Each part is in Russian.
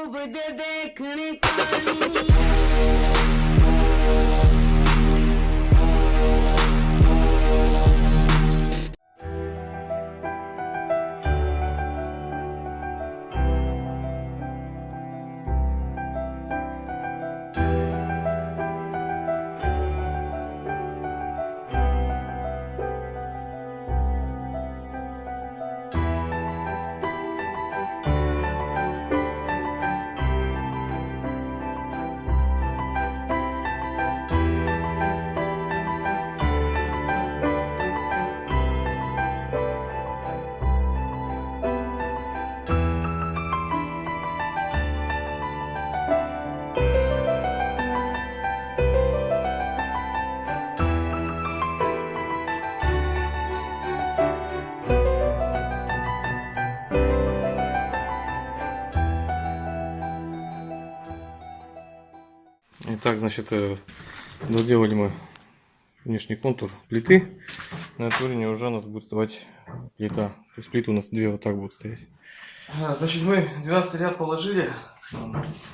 डुबदे देखने पानी। Итак, значит, доделали мы внешний контур плиты. На отворении уже у нас будет вставать плита. То есть плиты у нас две вот так будут стоять. Значит, мы 12 ряд положили,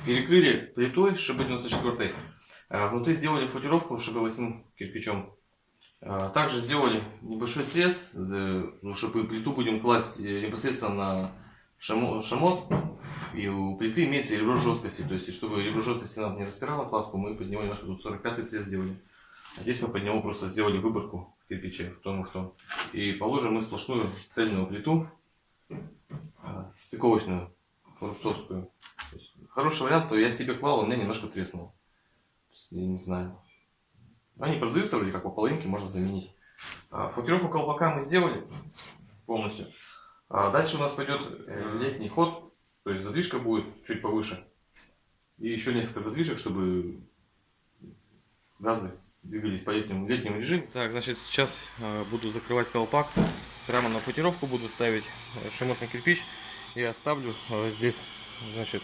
перекрыли плитой шибы 94. Внутри сделали футировку шибы 8 кирпичом. Также сделали небольшой срез, чтобы плиту будем класть непосредственно на шамот. И у плиты имеется ребро жесткости, то есть чтобы ребро жесткости нам не распирало кладку, мы под него немножко тут 45-й срез сделали. А здесь мы под него просто сделали выборку в кирпиче, в том и в том. И положим мы сплошную цельную плиту, стыковочную, рубцовскую. Хороший вариант, то я себе клал, у меня немножко треснул. Я не знаю. Они продаются вроде как по половинке, можно заменить. Футировку колпака мы сделали полностью. Дальше у нас пойдет летний ход. То есть задвижка будет чуть повыше. И еще несколько задвижек, чтобы газы двигались по летнему режиму. Так, значит, сейчас буду закрывать колпак. Прямо на футировку буду ставить шамотный кирпич. И оставлю здесь, значит,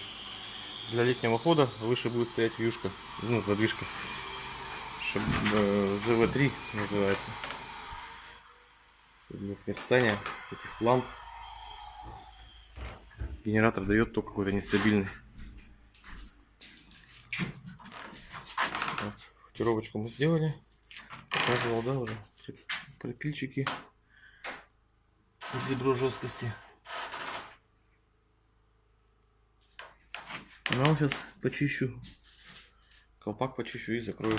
для летнего хода выше будет стоять вьюшка. Ну, задвижка. ЗВ3 называется. Для мерцания этих ламп. Генератор дает ток какой-то нестабильный. Так, футировочку мы сделали. Показывал, да, уже пропильчики. Ребро жесткости. Ну, сейчас почищу. Колпак почищу и закрою.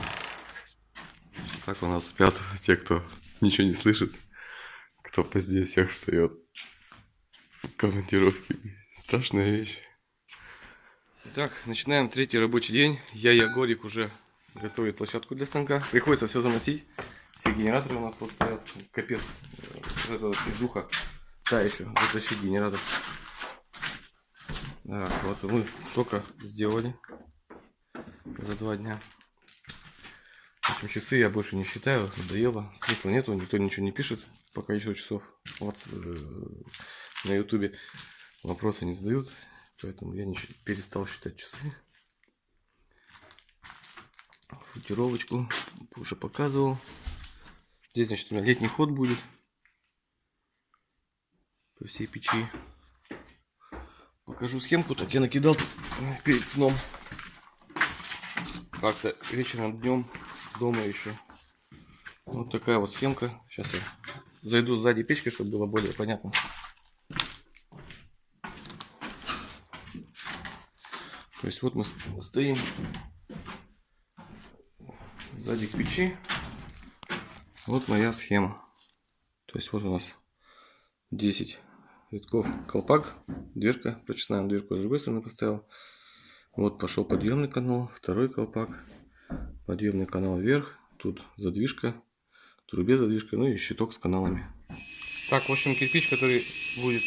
Так у нас спят те, кто ничего не слышит. Кто позднее всех встает. Командировки. Страшная вещь. Итак, начинаем третий рабочий день. Я и Егорик уже готовит площадку для станка. Приходится все заносить. Все генераторы у нас вот стоят. Капец. Это пиздуха. Да, еще затащить генератор. Так, вот мы столько сделали за 2 дня. В общем, часы я больше не считаю. Надоело. Смысла нету. Никто ничего не пишет. Пока еще часов. Вот на ютубе вопросы не задают, поэтому я перестал считать часы. Футировочку уже показывал. Здесь, значит, у меня летний ход будет по всей печи. Покажу схемку. Так я накидал перед сном. Как-то вечером, днем дома еще. Вот такая вот схемка. Сейчас я зайду сзади печки, чтобы было более понятно. То есть вот мы стоим сзади к печи. Вот моя схема. То есть вот у нас 10 витков колпак, дверка, прочесная дверку с другой стороны поставил. Вот пошел подъемный канал, второй колпак, подъемный канал вверх, тут задвижка, в трубе задвижка, ну и щиток с каналами. Так, в общем, кирпич, который будет...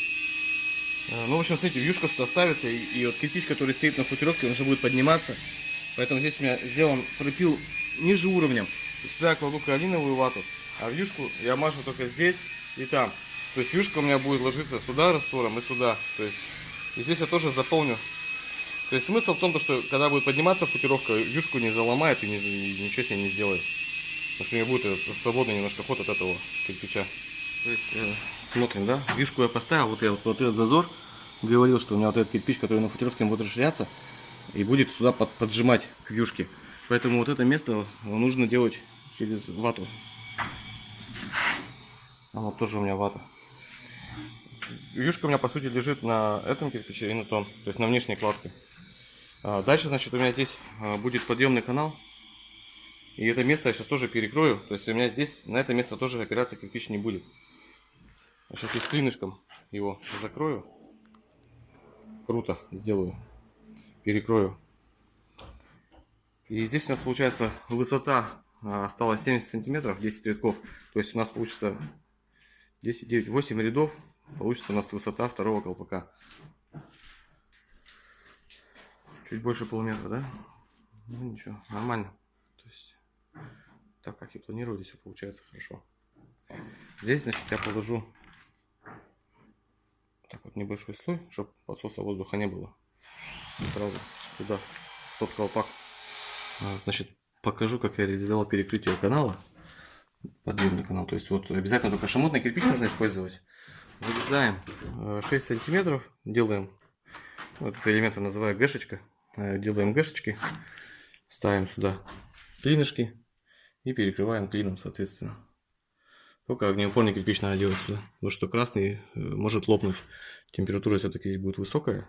Ну, в общем, смотрите, вьюшка ставится, и вот кирпич, который стоит на футировке, он уже будет подниматься. Поэтому здесь у меня сделан пропил ниже уровнем. Сюда я кладу каолиновую вату, а вьюшку я мажу только здесь и там. То есть вьюшка у меня будет ложиться сюда раствором и сюда. То есть, и здесь я тоже заполню. То есть смысл в том, что когда будет подниматься футировка, вьюшку не заломает и ничего с ней не сделает. Потому что у нее будет свободный немножко ход от этого кирпича. То есть смотрим, да, вьюшку я поставил, вот этот зазор говорил, что у меня вот этот кирпич, который на футировке, будет расширяться и будет сюда поджимать к вьюшке. Поэтому вот это место нужно делать через вату. Вот тоже у меня вата. Вьюшка у меня по сути лежит на этом кирпиче и на том, то есть на внешней кладке. Дальше, значит, у меня здесь будет подъемный канал. И это место я сейчас тоже перекрою. То есть у меня здесь на это место тоже опираться кирпич не будет. Я сейчас здесь клинышком его закрою. Круто сделаю. Перекрою. И здесь у нас получается высота осталась 70 сантиметров, 10 рядков. То есть у нас получится 10, 9, 8 рядов. Получится у нас высота второго колпака. Чуть больше полуметра, да? Ну ничего, нормально. То есть, так как я планирую, здесь все получается хорошо. Здесь, значит, я положу так вот небольшой слой, чтобы подсоса воздуха не было. И сразу туда, в тот колпак. Значит, покажу, как я реализовал перекрытие канала. Подъемный канал. То есть вот обязательно только шамотный кирпич нужно использовать. Вырезаем 6 сантиметров, делаем, вот это элемент я называю гэшечка, делаем гэшечки, ставим сюда клинышки и перекрываем клином, соответственно. Только огнеупорный кирпич надо делать сюда, потому что красный может лопнуть. Температура все-таки здесь будет высокая,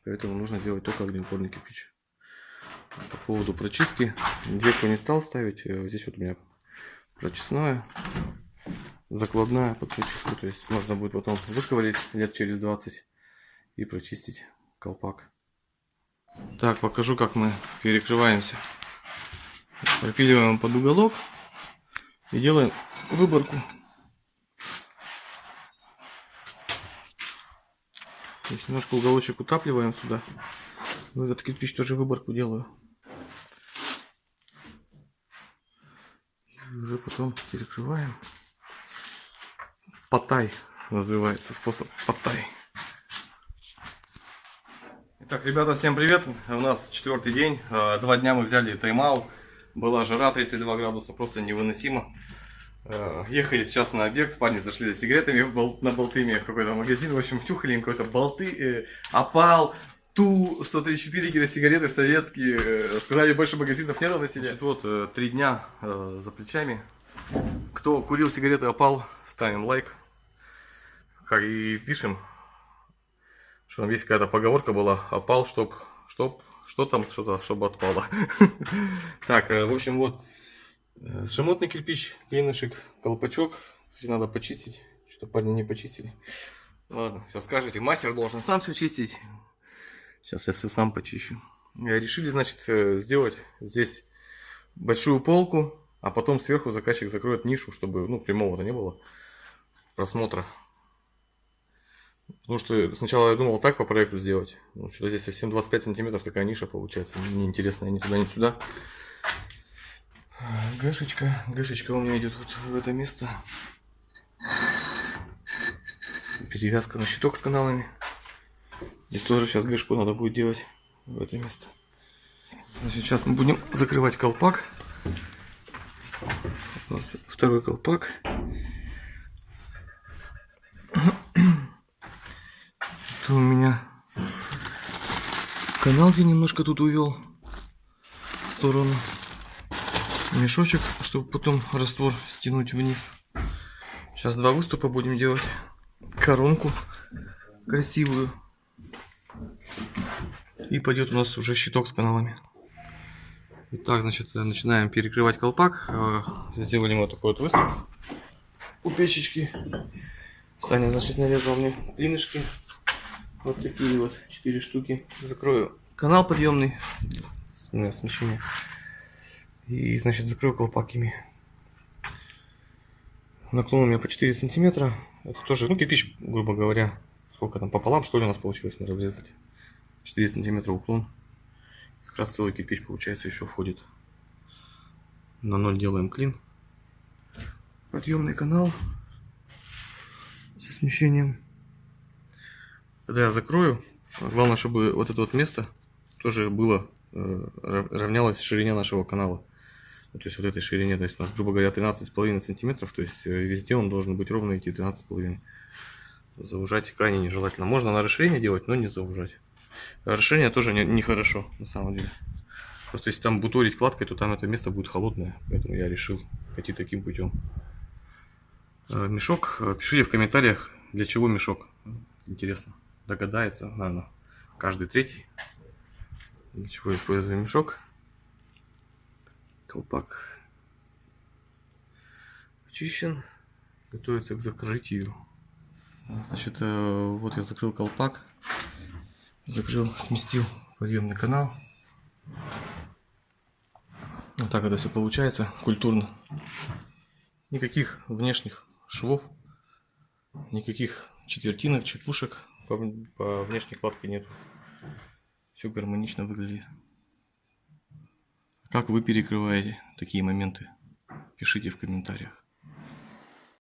поэтому нужно делать только огнеупорный кирпич. По поводу прочистки, дверку не стал ставить, здесь вот у меня прочистное. Закладная под прочистку, то есть можно будет потом выковырять лет через 20 и прочистить колпак. Так, покажу, как мы перекрываемся. Пропиливаем под уголок и делаем выборку. То есть немножко уголочек утапливаем сюда. В этот кирпич тоже выборку делаю. И уже потом перекрываем. Паттай называется, способ паттай. Итак, ребята, всем привет. У нас 4-й день. 2 дня мы взяли тайм-аут. Была жара 32 градуса, просто невыносимо. Ехали сейчас на объект, парни зашли за сигаретами на Болтыме в какой-то магазин. В общем, втюхали им какой-то болты, опал, ту 134 какие-то сигареты советские. Сказали, больше магазинов нет на селе. Значит, вот 3 дня за плечами. Кто курил сигареты опал, ставим лайк. Как и пишем, что там есть какая-то поговорка была: опал, чтобы отпало. Так, в общем, вот шамотный кирпич, клинышек, колпачок. Здесь надо почистить. Что парни не почистили. Ладно, сейчас скажете, мастер должен сам все чистить. Сейчас я все сам почищу. Решили, значит, сделать здесь большую полку, а потом сверху заказчик закроет нишу, чтобы, ну, прямого-то не было просмотра. Потому что сначала я думал так по проекту сделать. Ну, что-то здесь совсем 25 сантиметров такая ниша получается. Неинтересная ни туда, ни сюда. Гэшечка у меня идет вот в это место. Перевязка на щиток с каналами. Здесь тоже сейчас гэшку надо будет делать в это место. Значит, сейчас мы будем закрывать колпак. У нас второй колпак. У меня канал я немножко тут увел в сторону. Мешочек, чтобы потом раствор стянуть вниз. Сейчас 2 выступа будем делать. Коронку красивую. И пойдет у нас уже щиток с каналами. Итак, значит, начинаем перекрывать колпак. Сделали вот такой вот выступ у печечки. Саня, значит, нарезал мне клинышки. Вот такие вот 4 штуки. Закрою канал подъемный. У меня смещение. И, значит, закрою колпак ими. Наклон у меня по 4 сантиметра. Это тоже, ну, кирпич, грубо говоря, сколько там, пополам, что ли, у нас получилось разрезать. 4 сантиметра уклон. Как раз целый кирпич, получается, еще входит. На 0 делаем клин. Подъемный канал со смещением. Когда я закрою, главное, чтобы вот это вот место тоже было, равнялось ширине нашего канала. То есть вот этой ширине, то есть у нас, грубо говоря, 13,5 сантиметров, то есть везде он должен быть ровно идти 13,5. Заужать крайне нежелательно. Можно на расширение делать, но не заужать. А расширение тоже нехорошо, на самом деле. Просто если там буторить кладкой, то там это место будет холодное. Поэтому я решил пойти таким путем. Мешок. Пишите в комментариях, для чего мешок. Интересно. Догадается, наверное, каждый третий. Для чего используем мешок. Колпак очищен. Готовится к закрытию. Значит, вот я закрыл колпак. Закрыл, сместил подъемный канал. Вот так это все получается культурно. Никаких внешних швов, никаких четвертинок, чекушек по внешней кладке нет. Все гармонично выглядит. Как вы перекрываете такие моменты? Пишите в комментариях.